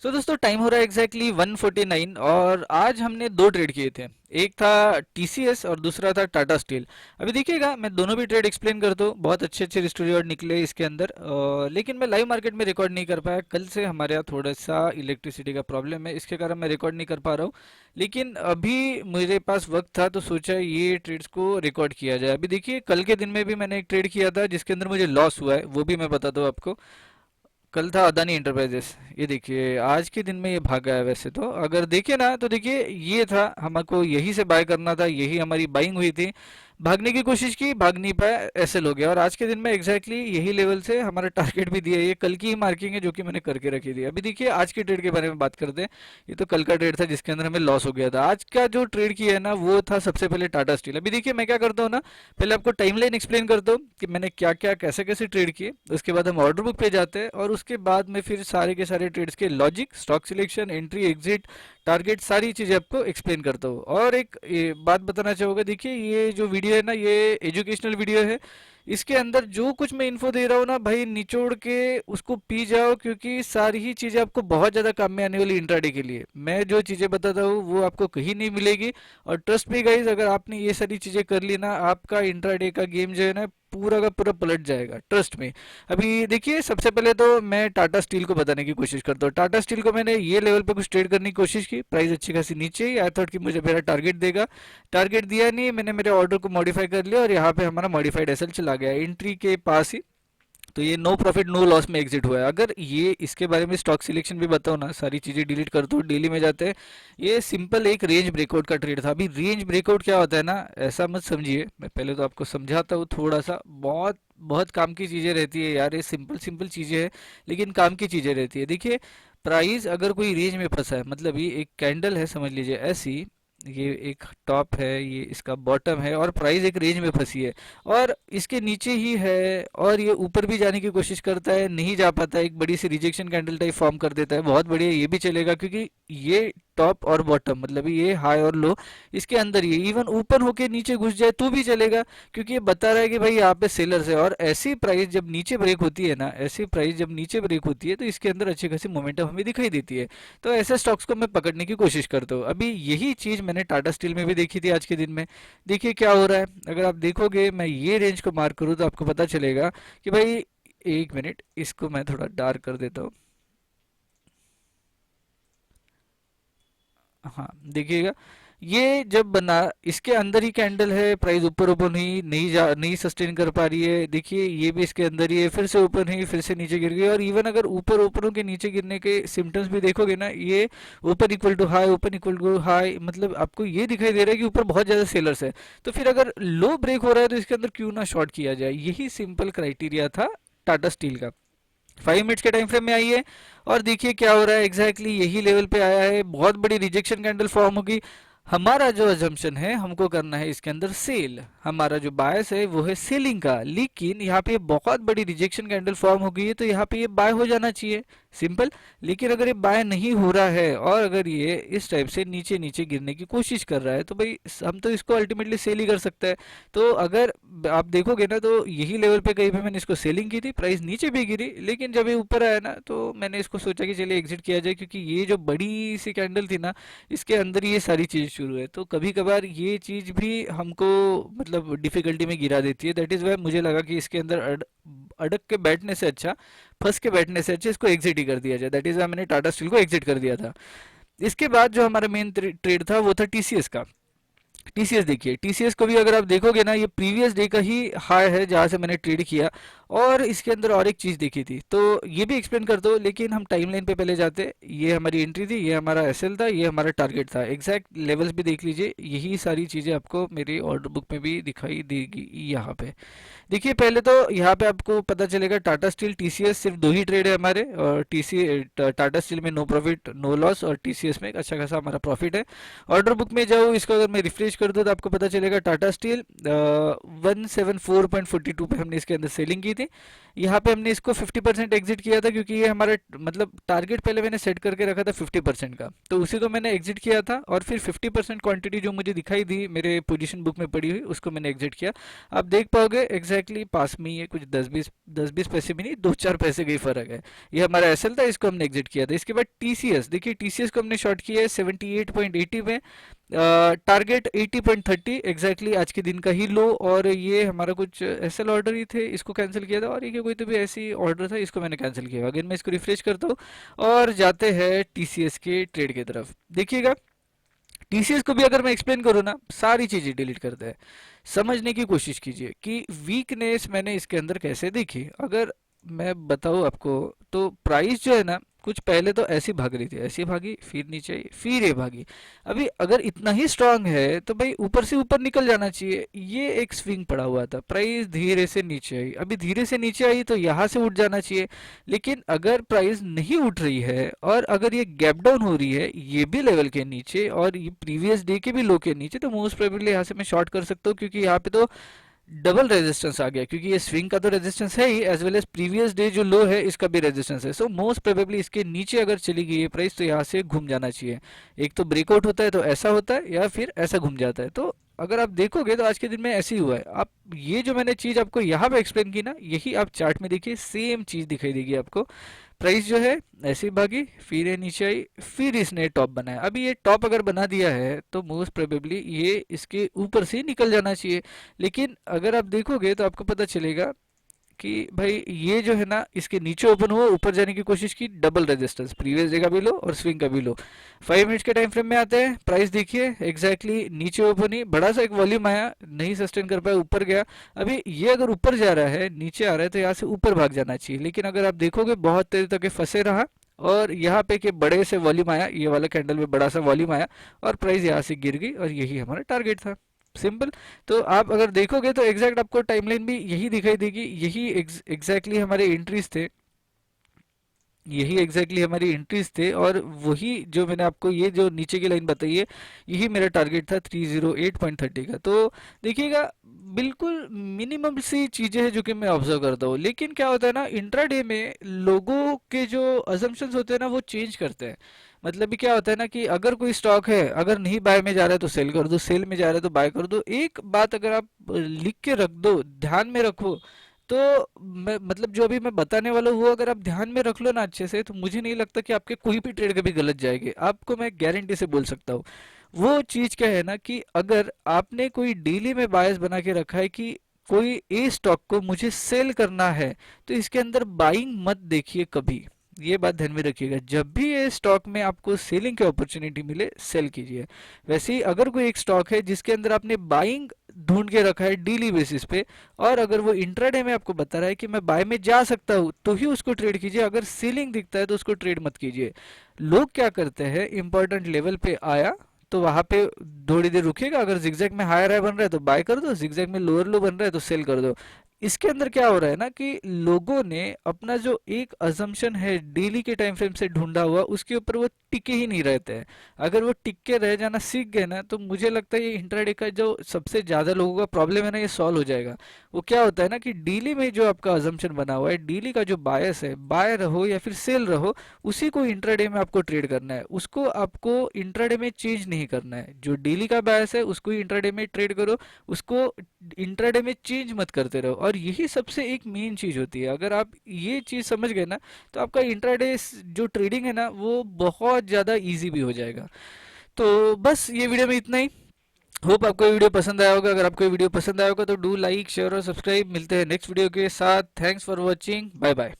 तो दोस्तों टाइम हो रहा है एग्जैक्टली 1:49 और आज हमने दो ट्रेड किए थे। एक था टीसीएस और दूसरा था टाटा स्टील। अभी देखिएगा मैं दोनों भी ट्रेड एक्सप्लेन करता हूँ। बहुत अच्छे अच्छे हिस्ट्री और निकले इसके अंदर, लेकिन मैं लाइव मार्केट में रिकॉर्ड नहीं कर पाया। कल से हमारे यहाँ थोड़ा सा इलेक्ट्रिसिटी का प्रॉब्लम है, इसके कारण मैं रिकॉर्ड नहीं कर पा रहा हूँ। लेकिन अभी मेरे पास वक्त था तो सोचा ये ट्रेड्स को रिकॉर्ड किया जाए। अभी देखिए कल के दिन में भी मैंने एक ट्रेड किया था जिसके अंदर मुझे लॉस हुआ है, वो भी मैं बताता हूँ आपको। कल था अदानी इंटरप्राइजेस। ये देखिए आज के दिन में ये भागा है। वैसे तो अगर देखिए ना तो देखिए ये था, हमको यही से बाय करना था, यही हमारी बाइंग हुई थी। भागने की कोशिश की, भाग नहीं पाया, एसएल हो गया। और आज के दिन में एग्जैक्टली यही लेवल से हमारा टारगेट भी दिया है। ये कल की ही मार्किंग है जो कि मैंने करके रखी थी। अभी देखिए आज के ट्रेड के बारे में बात करते हैं। ये तो कल का ट्रेड था जिसके अंदर हमें लॉस हो गया था। आज का जो ट्रेड किया है ना वो था सबसे पहले टाटा स्टील। अभी देखिए मैं क्या करता हूँ ना, पहले आपको टाइमलाइन एक्सप्लेन करता हूँ कि मैंने क्या क्या कैसे कैसे ट्रेड किए। उसके बाद हम ऑर्डर बुक पे जाते हैं और उसके बाद में फिर सारे के सारे ट्रेड्स के logic, stock selection, entry, exit, target, सारी चीजें आपको एक्सप्लेन करता हूँ। और एक ये बात बताना चाहूंगा, देखिए ये जो वीडियो है ना ये एजुकेशनल वीडियो है। इसके अंदर जो कुछ मैं इन्फो दे रहा हूँ ना भाई, निचोड़ के उसको पी जाओ, क्योंकि सारी ही चीजें आपको बहुत ज्यादा काम में आने वाली इंट्राडे के लिए। मैं जो चीजें बताता हूँ वो आपको कहीं नहीं मिलेगी। और ट्रस्ट मी गाइस, अगर आपने ये सारी चीजें कर ली ना, आपका इंट्राडे का गेम जो है ना पूरा का पूरा पलट जाएगा, ट्रस्ट में। अभी देखिए सबसे पहले तो मैं टाटा स्टील को बताने की कोशिश करता हूँ। टाटा स्टील को मैंने ये लेवल पे कुछ ट्रेड करने की कोशिश की, प्राइस अच्छी खासी नीचे ही, आई थॉट कि मुझे मेरा टारगेट देगा। टारगेट दिया नहीं, मैंने मेरे ऑर्डर को मॉडिफाई कर लिया और यहाँ पे हमारा मॉडिफाइड एसएल चला गया एंट्री के पास ही। तो ये नो प्रॉफिट नो लॉस में एग्जिट हुआ है। अगर ये इसके बारे में स्टॉक सिलेक्शन भी बताओ ना, सारी चीजें डिलीट कर दो, डेली में जाते हैं। ये सिंपल एक रेंज ब्रेकआउट का ट्रेड था। अभी रेंज ब्रेकआउट क्या होता है ना, ऐसा मत समझिए, मैं पहले तो आपको समझाता हूँ थोड़ा सा। बहुत बहुत काम की चीजें रहती है यार, ये सिंपल सिंपल चीजें हैं लेकिन काम की चीजें रहती है। देखिए प्राइस अगर कोई रेंज में फंसा है, मतलब ये एक कैंडल है समझ लीजिए ऐसी, ये एक टॉप है, ये इसका बॉटम है और प्राइस एक रेंज में फंसी है और इसके नीचे ही है और ये ऊपर भी जाने की कोशिश करता है, नहीं जा पाता है, एक बड़ी सी रिजेक्शन कैंडल टाइप फॉर्म कर देता है। बहुत बढ़िया, ये भी चलेगा क्योंकि ये टॉप और बॉटम मतलब ये हाई और लो इसके अंदर, ये इवन ऊपर होके नीचे घुस जाए तो भी चलेगा, क्योंकि ये बता रहा है कि भाई यहाँ पे सेलर्स है। और ऐसी प्राइस जब नीचे ब्रेक होती है ना, ऐसी प्राइस जब नीचे ब्रेक होती है तो इसके अंदर अच्छी खासी मोमेंटम हमें दिखाई देती है। तो ऐसे स्टॉक्स को मैं पकड़ने की कोशिश करता हूँ। अभी यही चीज मैंने टाटा स्टील में भी देखी थी आज के दिन में। देखिए क्या हो रहा है, अगर आप देखोगे मैं ये रेंज को मार्क करूँ तो आपको पता चलेगा कि भाई, एक मिनट इसको मैं थोड़ा डार्क कर देता हूँ। हाँ देखिएगा, ये जब बना इसके अंदर ही कैंडल है, प्राइस ऊपर ऊपर नहीं सस्टेन कर पा रही है। देखिए ये भी इसके अंदर ही है, फिर से ऊपर नहीं, फिर से नीचे गिर गई। और इवन अगर ऊपर ऊपरों के नीचे गिरने के सिम्टम्स भी देखोगे ना, ये ऊपर इक्वल टू हाई, ऊपर इक्वल टू हाई, मतलब आपको ये दिखाई दे रहा है कि ऊपर बहुत ज्यादा सेलर्स है। तो फिर अगर लो ब्रेक हो रहा है तो इसके अंदर क्यों ना शॉर्ट किया जाए, यही सिंपल क्राइटेरिया था टाटा स्टील का। 5 मिनट्स के टाइम फ्रेम में आइए और देखिए क्या हो रहा है। एग्जैक्टली यही लेवल पे आया है, बहुत बड़ी रिजेक्शन कैंडल फॉर्म होगी। हमारा जो अजम्पशन है, हमको करना है इसके अंदर सेल, हमारा जो बायस है वो है सेलिंग का। लेकिन यहाँ पे बहुत बड़ी रिजेक्शन कैंडल फॉर्म हो गई है तो यहाँ पे ये बाय हो जाना चाहिए, सिंपल। लेकिन अगर ये बाय नहीं हो रहा है और अगर ये इस टाइप से नीचे नीचे गिरने की कोशिश कर रहा है तो भाई हम तो इसको अल्टीमेटली सेल ही कर सकते हैं। तो अगर आप देखोगे ना तो यही लेवल पे कहीं पे मैंने इसको सेलिंग की थी, प्राइस नीचे भी गिरी, लेकिन जब ये ऊपर आया ना तो मैंने इसको सोचा कि चलिए एग्जिट किया जाए, क्योंकि ये जो बड़ी सी कैंडल थी ना इसके अंदर ये सारी चीज़ शुरू है। तो कभी कभार ये चीज़ भी हमको मतलब डिफिकल्टी में गिरा देती है। दैट इज़ वाई मुझे लगा कि इसके अंदर अड़क के बैठने से अच्छा, फंस के बैठने से अच्छा इसको एग्जिट ही कर दिया जाए। दैट इज़ वाई मैंने टाटा स्टील को एग्जिट कर दिया था। इसके बाद जो हमारा मेन ट्रेड था वो था टीसीएस का। टीसीएस देखिए, टीसीएस को भी अगर आप देखोगे ना, ये प्रीवियस डे का ही हाई है जहां से मैंने ट्रेड किया। और इसके अंदर और एक चीज देखी थी तो ये भी एक्सप्लेन कर दो, लेकिन हम टाइमलाइन पे पहले जाते। ये हमारी एंट्री थी, ये हमारा एसएल था, ये हमारा टारगेट था। एग्जैक्ट लेवल्स भी देख लीजिए, यही सारी चीजें आपको मेरी ऑर्डर बुक में भी दिखाई देगी यहाँ पे। देखिए पहले तो यहाँ पे आपको पता चलेगा टाटा स्टील टीसीएस सिर्फ दो ही ट्रेड है हमारे, और टाटा स्टील में नो प्रॉफिट नो लॉस और टीसीएस में एक अच्छा खासा हमारा प्रॉफिट है। ऑर्डर बुक में जाओ, इसको अगर मैं रिफ्रेश कर दूँ तो आपको पता चलेगा टाटा स्टील 174.42 पे हमने इसके अंदर सेलिंग की की थी। यहाँ पे हमने इसको 50% एग्जिट किया था, क्योंकि ये हमारा मतलब टारगेट पहले मैंने सेट करके रखा था 50% का, तो उसी को मैंने एग्जिट किया था और फिर 50% क्वांटिटी जो मुझे दिखाई दी मेरे पोजीशन बुक में पड़ी हुई उसको मैंने एग्जिट किया। आप देख पाओगे एग्जैक्टली पास में ही है, कुछ 10-20 पैसे भी नहीं, 2-4 पैसे का ही फर्क है। ये हमारा एसएल था, इसको हमने एग्जिट किया था। इसके बाद टीसीएस, देखिए टीसीएस को हमने शॉर्ट किया है 78.80 में, टारगेट 80.30 एग्जैक्टली आज के दिन का ही लो, और ये हमारा कुछ एसएल ऑर्डर ही थे, इसको कैंसिल किया था, और ये कोई तो भी ऐसी ऑर्डर था, इसको मैंने कैंसिल किया। अगेन मैं इसको रिफ्रेश करता हूँ और जाते हैं टीसीएस के ट्रेड की तरफ। देखिएगा टीसीएस को भी अगर मैं एक्सप्लेन करूँ ना, सारी चीजें डिलीट करते हैं। समझने की कोशिश कीजिए कि वीकनेस मैंने इसके अंदर कैसे देखी। अगर मैं बताऊँ आपको, तो प्राइस जो है ना, कुछ पहले तो ऐसी भाग रही थी, ऐसी भागी, फिर नीचे आई, फिर ये भागी। अभी अगर इतना ही स्ट्रांग है तो भाई ऊपर से ऊपर निकल जाना चाहिए। ये एक स्विंग पड़ा हुआ था, प्राइस धीरे से नीचे आई, अभी धीरे से नीचे आई तो यहाँ से उठ जाना चाहिए। लेकिन अगर प्राइस नहीं उठ रही है और अगर ये गैप डाउन हो रही है ये भी लेवल के नीचे और ये प्रीवियस डे के भी लो के नीचे, तो मोस्ट प्रोबेबली यहाँ से मैं शॉर्ट कर सकता हूँ, क्योंकि यहाँ पे तो डबल रेजिस्टेंस आ गया, क्योंकि ये स्विंग का तो रेजिस्टेंस है ही, as well as previous day जो लो है इसका भी रेजिस्टेंस है। सो मोस्ट प्रोबेबली इसके नीचे अगर चली गई है प्राइस तो यहाँ से घूम जाना चाहिए। एक तो ब्रेकआउट होता है तो ऐसा होता है, या फिर ऐसा घूम जाता है। तो अगर आप देखोगे तो आज के दिन में ऐसे ही हुआ है। आप ये जो मैंने चीज आपको यहाँ पे एक्सप्लेन की ना, यही आप चार्ट में देखिए, सेम चीज दिखाई देगी आपको। प्राइस जो है ऐसी भागी, फिर ये नीचे आई, फिर इसने टॉप बनाया। अभी ये टॉप अगर बना दिया है तो मोस्ट प्रोबेबली ये इसके ऊपर से निकल जाना चाहिए। लेकिन अगर आप देखोगे तो आपको पता चलेगा कि भाई ये जो है ना, इसके नीचे ओपन हुआ, ऊपर जाने की कोशिश की, डबल रेजिस्टेंस, प्रीवियस डे का भी लो और स्विंग का भी लो। 5 मिनट्स के टाइम फ्रेम में आते हैं, प्राइस देखिए एग्जैक्टली नीचे ओपन ही, बड़ा सा एक वॉल्यूम आया, नहीं सस्टेन कर पाया, ऊपर गया। अभी ये अगर ऊपर जा रहा है, नीचे आ रहा है, तो यहाँ से ऊपर भाग जाना चाहिए। लेकिन अगर आप देखोगे बहुत देर तक ये फंसे रहा, और यहाँ पे के बड़े से वॉल्यूम आया, ये वाला कैंडल में बड़ा सा वॉल्यूम आया और प्राइस यहाँ से गिर गई, और यही हमारा टारगेट था। सिंपल। तो आप अगर देखोगे तो एग्जैक्ट आपको टाइमलाइन भी यही दिखाई देगी, यही एग्जैक्टली हमारे एंट्रीज थे, यही एग्जैक्टली हमारी एंट्रीज थे, और वही जो मैंने आपको ये जो नीचे की लाइन बताई है, यही मेरा टारगेट था 308.30 का। तो देखिएगा बिल्कुल मिनिमम सी चीजें हैं जो कि मैं ऑब्जर्व करता हूँ। लेकिन क्या होता है ना, इंट्राडे में लोगों के जो अजम्पशंस होते हैं ना वो चेंज करते हैं। मतलब भी क्या होता है ना कि अगर कोई स्टॉक है, अगर नहीं बाय में जा रहा है तो सेल कर दो, सेल में जा रहा है तो बाय कर दो। एक बात अगर आप लिख के रख दो, ध्यान में रखो, तो मैं मतलब जो अभी मैं बताने वाला हूँ वो अगर आप ध्यान में रख लो ना अच्छे से, तो मुझे नहीं लगता कि आपके कोई भी ट्रेड कभी गलत जाएगी। आपको मैं गारंटी से बोल सकता हूँ। वो चीज क्या है ना कि अगर आपने कोई डेली में बायस बना के रखा है कि कोई ए स्टॉक को मुझे सेल करना है, तो इसके अंदर बाइंग मत देखिए कभी। ये बात ध्यान में रखिएगा, जब भी ये स्टॉक में आपको सेलिंग की अपॉर्चुनिटी मिले सेल कीजिए। वैसे ही अगर कोई एक स्टॉक है जिसके अंदर आपने बाइंग ढूंढ के रखा है डेली बेसिस पे, और अगर वो इंट्राडे में आपको बता रहा है कि मैं बाय में जा सकता हूँ, तो ही उसको ट्रेड कीजिए। अगर सेलिंग दिखता है तो उसको ट्रेड मत कीजिए। लोग क्या करते हैं, इंपॉर्टेंट लेवल पे आया तो वहां पे थोड़ी देर रुकेगा, अगर जिगजैग में हायर हाई बन रहा है तो बाय कर दो, जिगजैग में लोअर लो बन रहा है तो सेल कर दो। इसके अंदर क्या हो रहा है ना कि लोगों ने अपना जो एक अजम्पशन है डेली के टाइम फ्रेम से ढूंढा हुआ, उसके ऊपर वो टिके ही नहीं रहते हैं। अगर वो टिक के रह जाना सीख गए ना, तो मुझे लगता है ये इंट्राडे का जो सबसे ज्यादा लोगों का प्रॉब्लम है ना, ये सॉल्व हो जाएगा। वो क्या होता है ना कि डेली में जो आपका अजम्पशन बना हुआ है, डेली का जो बायस है, बाय रहो या फिर सेल रहो, उसी को इंट्राडे में आपको ट्रेड करना है। उसको आपको इंट्राडे में चेंज नहीं करना है। जो डेली का बायस है उसको इंट्राडे में ट्रेड करो, उसको इंट्राडे में चेंज मत करते रहो। और यही सबसे एक मेन चीज होती है। अगर आप ये चीज समझ गए ना, तो आपका इंट्राडे जो ट्रेडिंग है ना वो बहुत ज्यादा इजी भी हो जाएगा। तो बस ये वीडियो में इतना ही। होप आपको ये वीडियो पसंद आया होगा। अगर आपको ये वीडियो पसंद आया होगा तो डू लाइक शेयर और सब्सक्राइब। मिलते हैं नेक्स्ट वीडियो के साथ। Thanks for watching, bye bye.